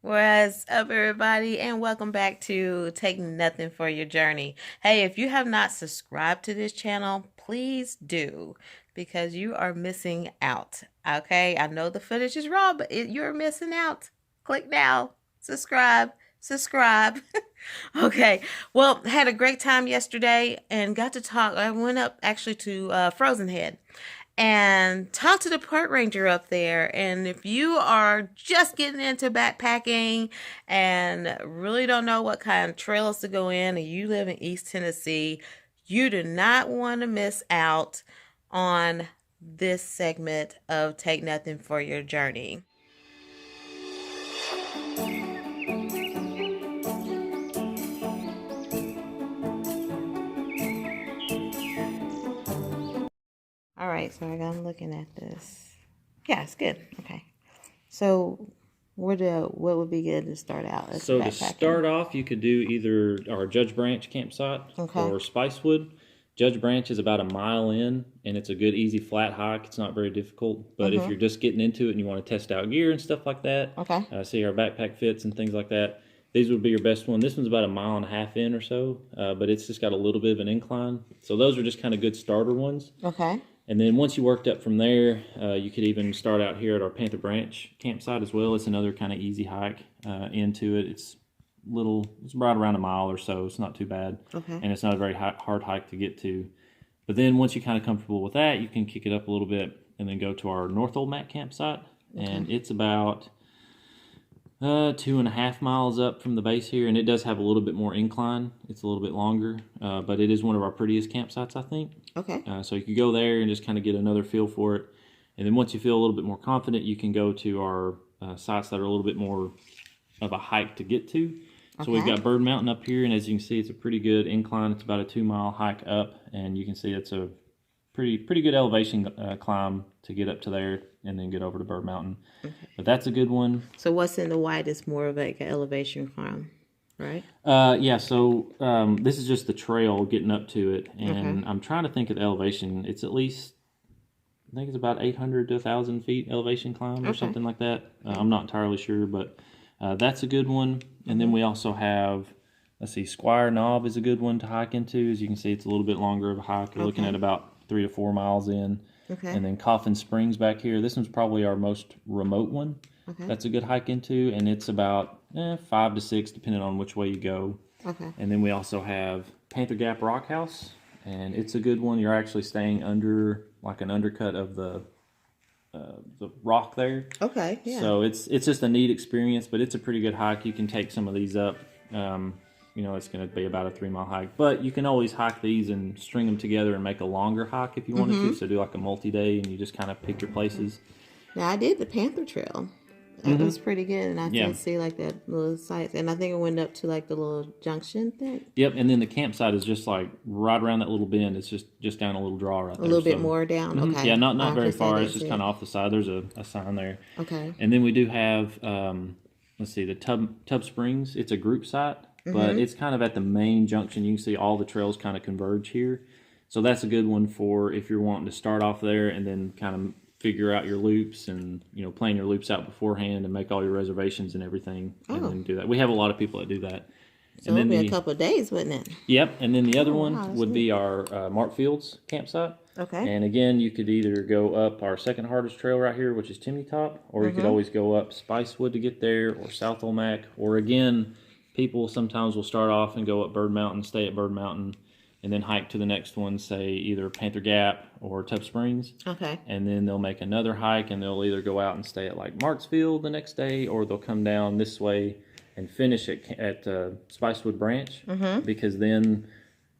What's up, everybody, and welcome back to Take Nothing for Your Journey. Hey, if you have not subscribed to this channel, please do, because you are missing out. Okay, I know the footage is raw, but you're missing out. Click now, subscribe. Okay, well, had a great time yesterday and got to talk. I went up actually to Frozen Head and talk to the park ranger up there. And if you are just getting into backpacking and really don't know what kind of trails to go in, and you live in East Tennessee, you do not want to miss out on this segment of Take Nothing for Your Journey. All right, so I'm looking at this. Yeah, it's good. Okay. So what would be good to start out as So to backpacking? start off, you could do either our Judge Branch campsite or Spicewood. Judge Branch is about a mile in, and it's a good, easy, flat hike. It's not very difficult. But if you're just getting into it and you want to test out gear and stuff like that, see our backpack fits and things like that, these would be your best one. This one's about a mile and a half in or so, but it's just got a little bit of an incline. So those are just kind of good starter ones. Okay. And then once you worked up from there, you could even start out here at our Panther Branch campsite as well. It's another kind of easy hike into it. It's right around a mile or so. It's not too bad. Okay. And it's not a very hard hike to get to. But then once you're kind of comfortable with that, you can kick it up a little bit and then go to our North Old Mac campsite. Okay. And it's about 2.5 miles up from the base here, and it does have a little bit more incline. It's a little bit longer, but it is one of our prettiest campsites, I think. Okay. So you could go there and just kind of get another feel for it. And then once you feel a little bit more confident, you can go to our sites that are a little bit more of a hike to get to. So we've got Bird Mountain up here, and as you can see, it's a pretty good incline. It's about a 2-mile hike up, and you can see it's a pretty good elevation climb to get up to there and then get over to Bird Mountain. Okay. But that's a good one. So what's in the white is more of like an elevation climb, right? Yeah, so this is just the trail getting up to it, and I'm trying to think of the elevation. It's at least, I think it's about 800 to 1,000 feet elevation climb or something like that. I'm not entirely sure, but that's a good one. And then we also have, let's see, Squire Knob is a good one to hike into. As you can see, it's a little bit longer of a hike. You're looking at about 3 to 4 miles in. Okay. And then Coffin Springs back here. This one's probably our most remote one. Okay. That's a good hike into, and it's about 5 to 6, depending on which way you go. Okay. And then we also have Panther Gap Rock House, and it's a good one. You're actually staying under like an undercut of the rock there. Okay. Yeah. So it's just a neat experience, but it's a pretty good hike. You can take some of these up. It's going to be about a 3-mile hike, but you can always hike these and string them together and make a longer hike if you wanted to. So do like a multi-day, and you just kind of pick your places. Now I did the Panther Trail. It was pretty good, and I did see like that little sites, and I think it went up to like the little junction thing. Yep, and then the campsite is just like right around that little bend. It's just down a little draw right there. A little bit more down. Okay. Yeah, not very far. It's just kind of off the side. There's a sign there. Okay. And then we do have let's see, the Tub Springs. It's a group site, but it's kind of at the main junction. You can see all the trails kind of converge here. So that's a good one for if you're wanting to start off there and then kind of figure out your loops and plan your loops out beforehand and make all your reservations and everything, and then do that. We have a lot of people that do that. So it'll be a couple of days, wouldn't it? Yep. And then the other one would be our Mark Fields campsite. Okay. And again, you could either go up our second hardest trail right here, which is Chimney Top, or you could always go up Spicewood to get there, or South Old Mac, or again, people sometimes will start off and go up Bird Mountain, stay at Bird Mountain, and then hike to the next one, say either Panther Gap or Tub Springs. Okay. And then they'll make another hike, and they'll either go out and stay at like Marksfield the next day, or they'll come down this way and finish at Spicewood Branch, because then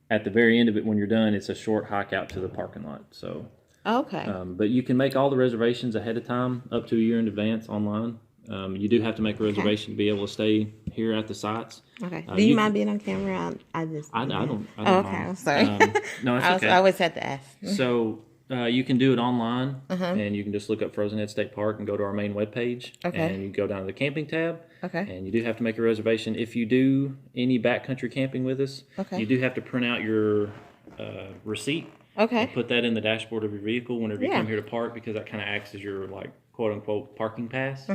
at the very end of it, when you're done, it's a short hike out to the parking lot. So, but you can make all the reservations ahead of time, up to a year in advance online. You do have to make a reservation to be able to stay here at the sites. Okay. Do you mind being on camera? I don't. Okay, I'm sorry. No, it's okay. I always have to ask. So you can do it online, and you can just look up Frozen Head State Park and go to our main webpage, and you go down to the camping tab, and you do have to make a reservation. If you do any backcountry camping with us, you do have to print out your receipt. And put that in the dashboard of your vehicle whenever you come here to park, because that kind of acts as your like quote unquote parking pass.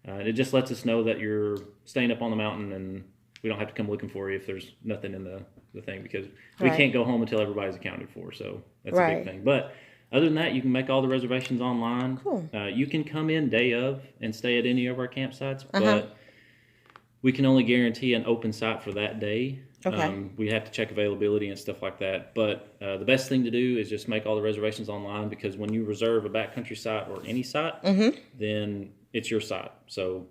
It just lets us know that you're staying up on the mountain, and we don't have to come looking for you if there's nothing in the thing, because we Right. can't go home until everybody's accounted for. So that's a big Right. thing. But other than that, you can make all the reservations online. Cool. You can come in day of and stay at any of our campsites, Uh-huh. but we can only guarantee an open site for that day. Okay. We have to check availability and stuff like that. But the best thing to do is just make all the reservations online, because when you reserve a backcountry site or any site, then it's your site. So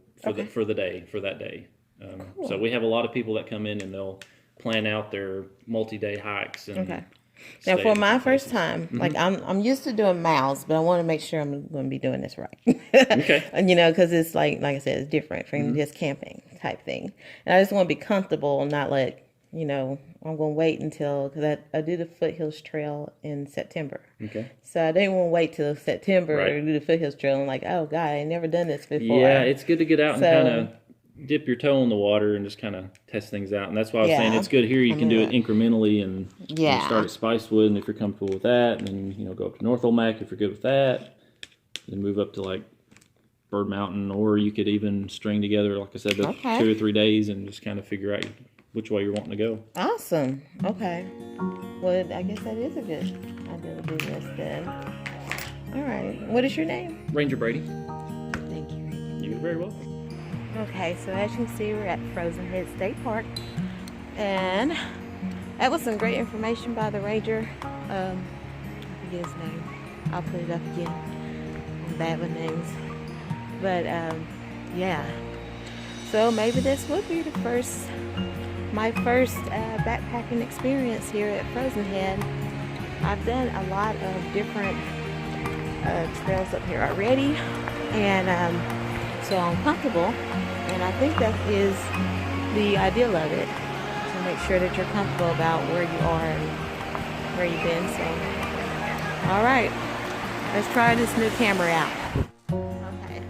for that day. Cool. So we have a lot of people that come in and they'll plan out their multi-day hikes and Okay. Now, stay for in my different first places. time, like I'm used to doing miles, but I want to make sure I'm going to be doing this right. Okay. And, because it's like I said, it's different from just camping type thing. And I just want to be comfortable and not I'm going to wait until, because I do the Foothills Trail in September. Okay. So I didn't want to wait till September Right. to do the Foothills Trail. And oh God, I ain't never done this before. Yeah, it's good to get out and So- kind of dip your toe in the water and just kind of test things out. And that's why I was saying Yeah. it's good here. You can do it incrementally and Yeah. start at Spicewood, and if you're comfortable with that, and then go up to North Olmec if you're good with that, then move up to like Bird Mountain, or you could even string together, like I said, the Okay. 2 or 3 days and just kind of figure out which way you're wanting to go. Awesome. Okay. Well, I guess that is a good idea to do this then. All right. What is your name? Ranger Brady, Thank you. you're very welcome. Okay, so as you can see, we're at Frozen Head State Park, and that was some great information by the ranger. I forget his name. I'll put it up again. I'm bad with names, but yeah. So maybe this would be my first backpacking experience here at Frozen Head. I've done a lot of different trails up here already, and so I'm comfortable. And I think that is the ideal of it, to make sure that you're comfortable about where you are and where you've been. So, all right, let's try this new camera out. Okay.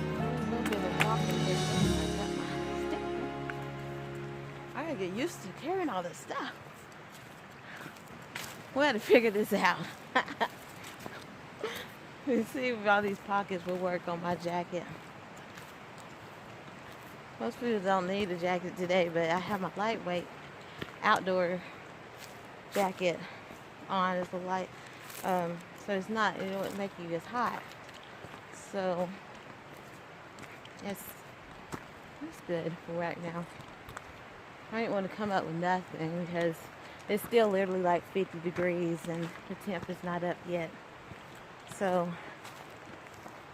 A little bit of walking here. I got my stick. I gotta get used to carrying all this stuff. We had to figure this out. Let's see if all these pockets will work on my jacket. Most people don't need a jacket today, but I have my lightweight outdoor jacket on. It's a light, so it won't make you as hot. So it's good for right now. I didn't want to come up with nothing because it's still literally like 50 degrees and the temp is not up yet. So,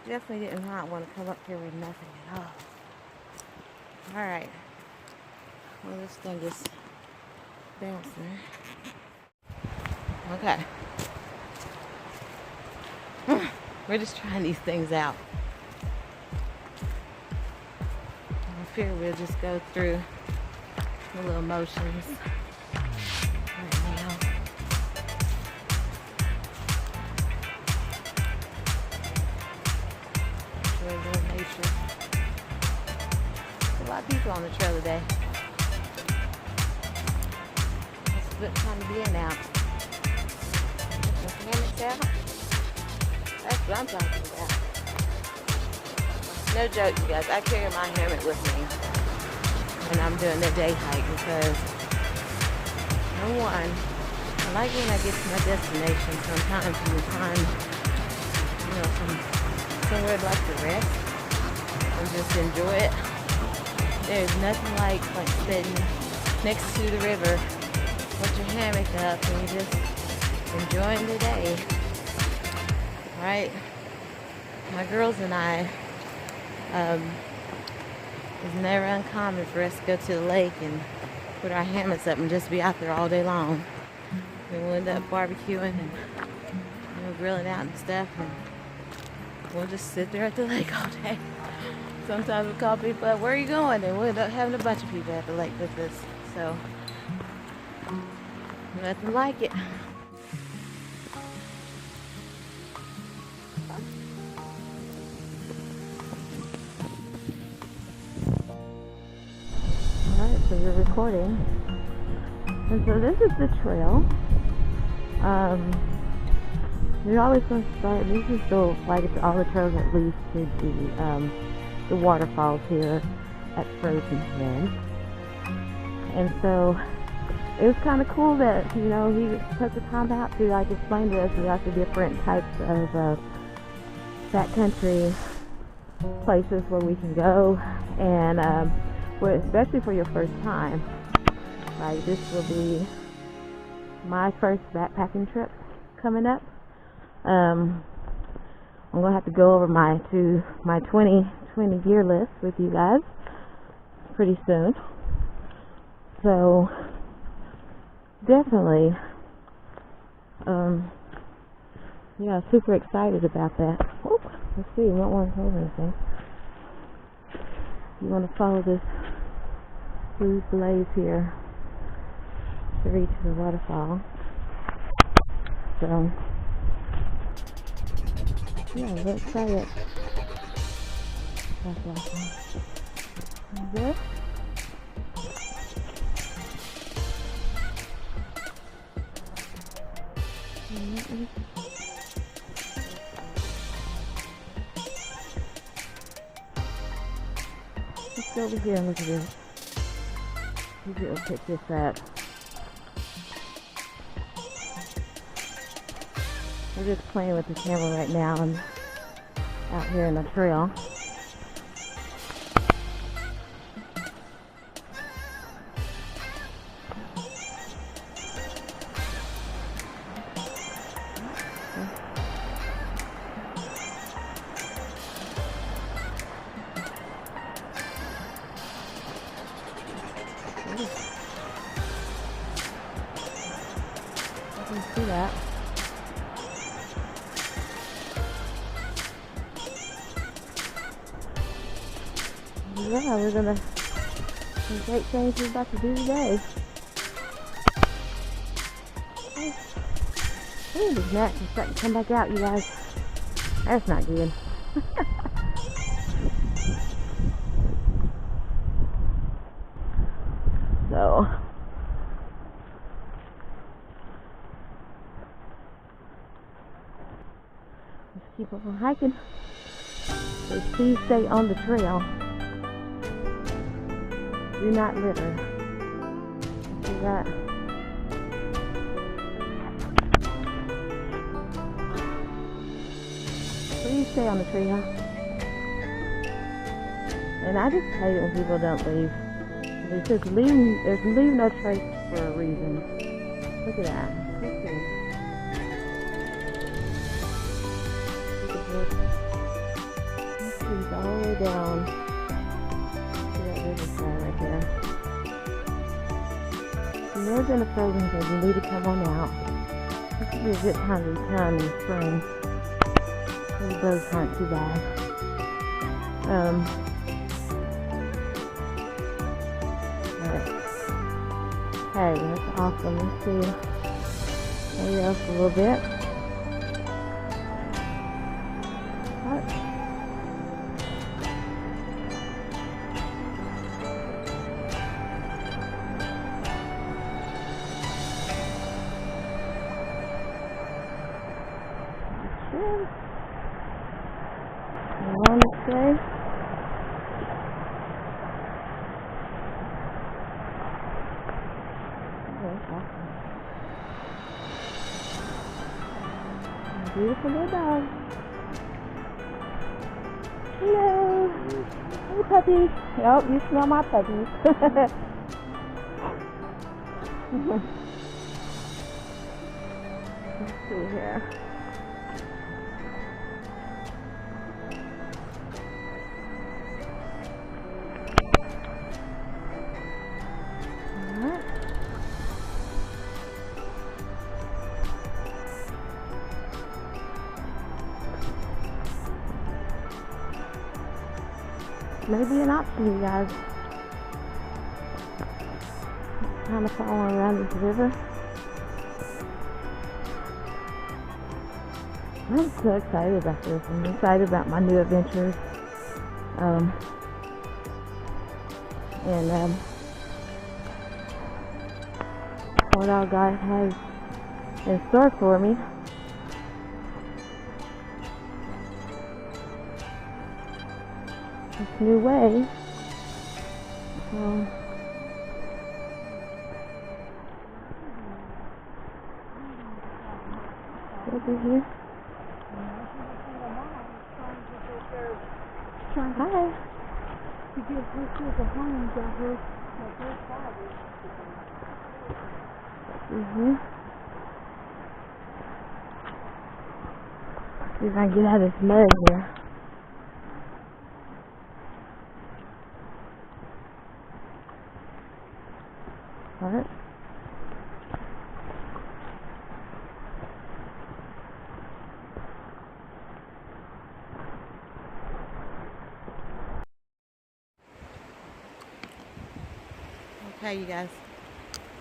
definitely did not want to come up here with nothing at all. Alright. Well, this thing is bouncing. Okay. We're just trying these things out. I figure we'll just go through the little motions right now. Nature. A lot of people on the trail today. It's a good time to be in now. Get your hammocks out. That's what I'm talking about. No joke, you guys. I carry my hammock with me when I'm doing the day hike because, number one, I like when I get to my destination sometimes you find, somewhere I'd like to rest and just enjoy it. There's nothing like sitting next to the river with your hammock up and you're just enjoying the day. Right? My girls and I, it's never uncommon for us to go to the lake and put our hammocks up and just be out there all day long. We will end up barbecuing and grilling out and stuff, and we'll just sit there at the lake all day. Sometimes we call people up, where are you going? And we'll end up having a bunch of people at the lake with us. So, nothing like it. Alright, so we're recording. And so this is the trail. You're always going to start. This is the all the trails that lead to the waterfalls here at Frozen Head. And so it was kind of cool that he took the time out to explain to us about the different types of backcountry places where we can go, and especially for your first time. This will be my first backpacking trip coming up. I'm gonna have to go over my 2020 gear list with you guys pretty soon. So definitely, super excited about that. Oh, let's see, we don't want to hold anything. You want to follow this blue blaze here to reach the waterfall. So, yeah, let's try it. That's awesome. There. Let's go over here and look at this. Maybe it'll pick this up. I'm just playing with the camera right now and out here in the trail. I can see that. Yeah, we're gonna some great things we're about to do today. Oh, these gnats are starting to come back out, you guys. That's not good. So let's keep on hiking. So please stay on the trail. Do not litter. See that? Please stay on the trail. And I just hate it when people don't leave. It's just leave no trace for a reason. Look at that. Let's see. Look at this. This is all the way down. Right there. If you've never been to Frozen Head, you need to come on out. This would be a good time to come in the spring. The bugs aren't too bad. Hey, that's awesome. Let's see. Maybe else a little bit. What? Along this way. Awesome. Beautiful little dog. Hello. Hey, puppy. Oh, you smell my puppies. Let's see here. Maybe an option, you guys. Kind of following around this river. I'm so excited about this. I'm excited about my new adventures. And what all God has in store for me. this new way. So over here. Hi. To give her kids a home, got her father. See if I can get out of this mud here. Alright. Okay, you guys.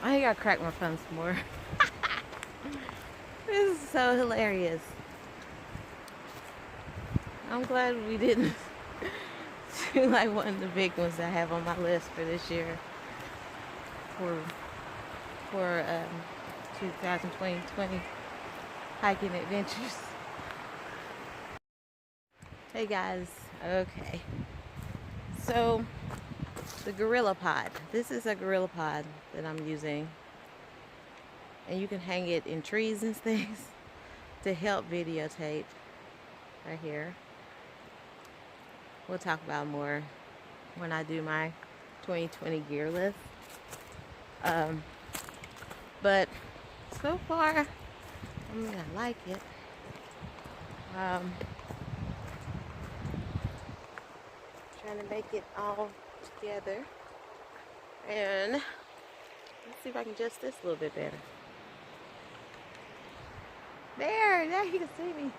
I think I gotta crack my phone some more. This is so hilarious. I'm glad we didn't do like one of the big ones I have on my list for this year for 2020 hiking adventures. Hey guys, okay. So the Gorilla Pod. This is a Gorilla Pod that I'm using, and you can hang it in trees and things to help videotape. Right here. We'll talk about more when I do my 2020 gear list. But so far, I mean, I like it. Trying to make it all together. And let's see if I can adjust this a little bit better. There, now you can see me.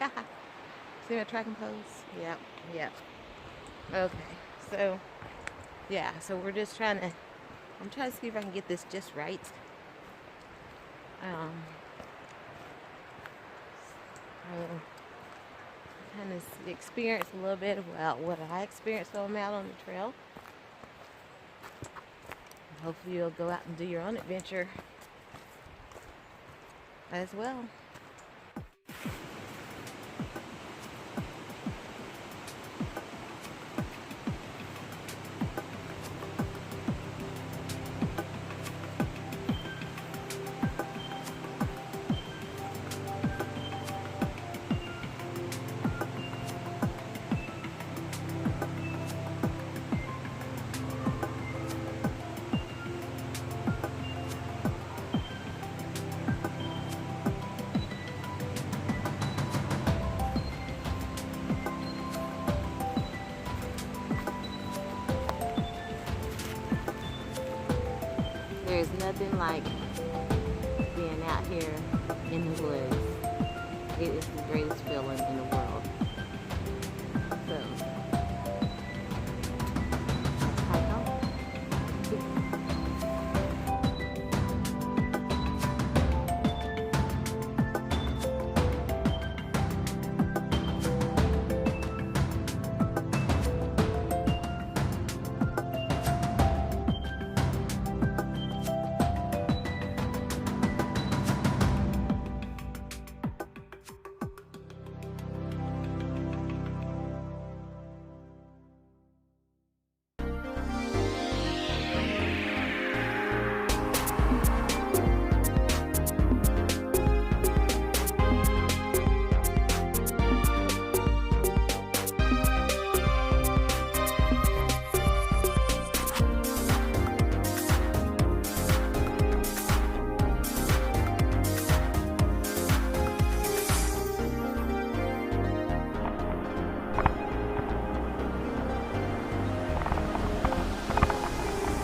See my tracking pose? Yep, yep. Okay, so yeah, so we're just trying to, I'm trying to see if I can get this just right. Kind of experience a little bit about what I experienced while I'm out on the trail. Hopefully you'll go out and do your own adventure as well. There's nothing like being out here in the woods. It is the greatest feeling in the world. So, hike on.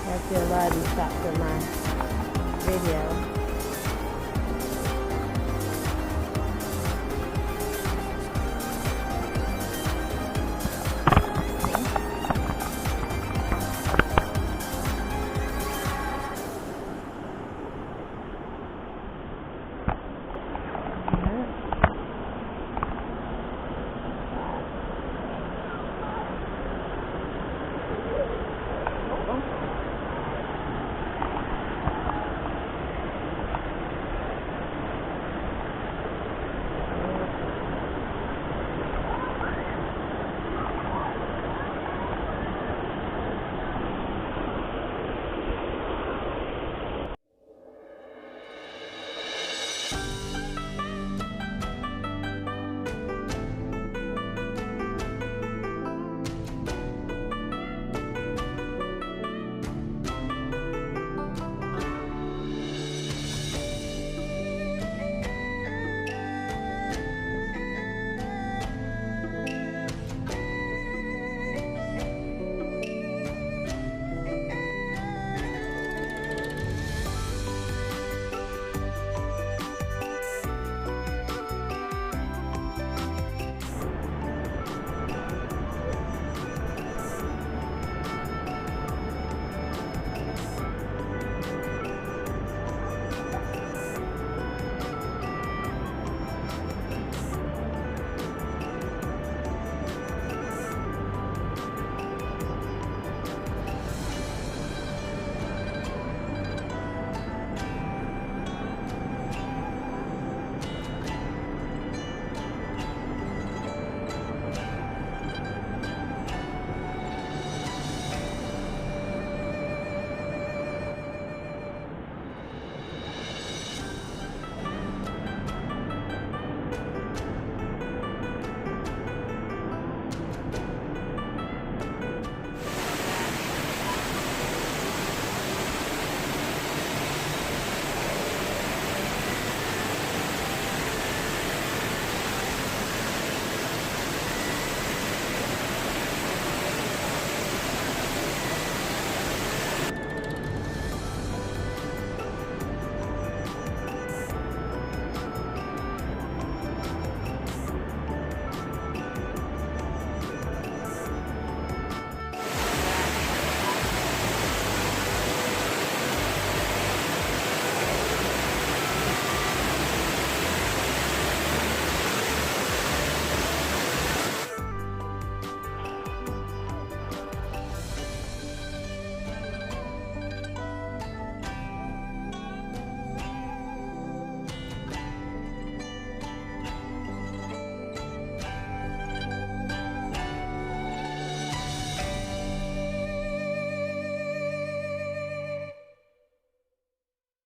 I see a lot of these stops in my video.